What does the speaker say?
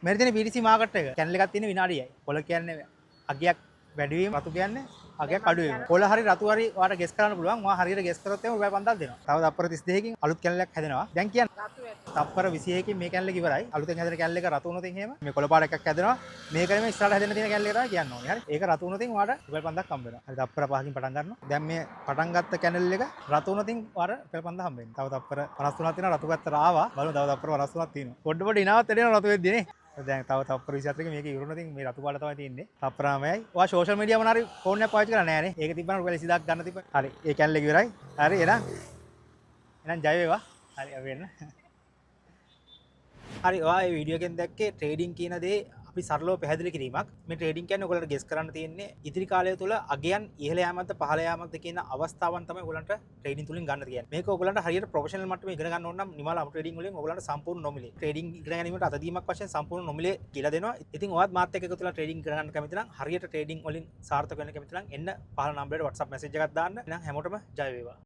මෙතන තියෙන BTC market එක channel එකක් තියෙන විනාඩියයි. කොළ කියන්නේ අගයක් වැඩි වීම, රතු කියන්නේ අගයක් අඩු වීම. කොළ හරි රතු හරි ඔයාලට ගෙස් කරන්න පුළුවන්. ඔයා හරියට ගෙස් කරොත් එහෙනම් රුපියල් 5000ක් දෙනවා. තව තප්පර 32කින් අලුත් channel එකක් හැදෙනවා. දැන් කියන්නේ තප්පර 21කින් මේ channel එක ඉවරයි. අලුතෙන් හැදෙන channel එක රතු වුණොත් එහෙම මේ කොළ පාට එකක් හැදෙනවා. මේක නෙමෙයි ඉස්සරහට හැදෙන්න තියෙන channel එක තමයි කියන්න ඕනේ. හරි. ඒක රතු වුණොත් ඔයාලට රුපියල් 5000ක් හම්බ වෙනවා. හරි තප්පර 5කින් පටන් ගන්නවා. දැන් මේ පටන් ගත්ත channel එක රතු වුණොත් ඔයාලට රුපියල් 5000 හම්බ වෙනවා. තව තප්පර 53ක් තියෙනවා. රතු පැත්තට ආවා. බලමු තව තප්පර 53ක් තියෙනවා. පොඩ්ඩ ඉනාවත් එනවා රතු වෙද්දී නේ. දැන් තව තප්පර 24 මේක ඉවරුණා. ඉතින් මේ රතු පාට තමයි තියෙන්නේ. තප්පර 9යි. ඔයා සෝෂල් මීඩියා මොනාරි ෆෝන් එකක් පාවිච්චි කරලා නැහැ නේ. ඒක තිබ්බම රුපියල් 20000ක් ගන්න තිබ්බ. හරි. ඒ channel එක ඉවරයි. හරි එහෙනම් ජය වේවා. හරි අපි වෙන්න. හරි ඔයා මේ වීඩියෝ එකෙන් දැක්කේ ට්‍රේඩින් කියන දේ අපි සරලව පැහැදිලි කිරීමක්. මේ ට්‍රේඩින් කියන්නේ ඔයගොල්ලන්ට ගෙස් කරන්න තියෙන්නේ ඉදිරි කාලය තුළ අගයන් ඉහළ යාමක්ද පහළ යාමක්ද කියන අවස්ථාවන් තමයි ඔයගොල්ලන්ට ට්‍රේඩින් තුලින් ගන්න තියෙන්නේ. මේක ඔයගොල්ලන්ට හරියට ප්‍රොෆෙෂනල් මට්ටමේ ඉගෙන ගන්න ඕන නම් නිමාලා ට්‍රේඩින් වලින් ඔයගොල්ලන්ට සම්පූර්ණ නොමිලේ ට්‍රේඩින් ඉගෙන ගැනීමට අතදීමක් වශයෙන් සම්පූර්ණ නොමිලේ කියලා දෙනවා. ඉතින් ඔයත් මාත් එක්ක එකතු වෙලා ට්‍රේඩින් ඉගෙන ගන්න කැමති නම් හරියට ට්‍රේඩින් වලින් සාර්ථක වෙන්න කැමති නම් එන්න පහළ නම්බරයට WhatsApp මැසේජ් එකක් දාන්න. එහෙනම් හැමෝටම ජය වේවා.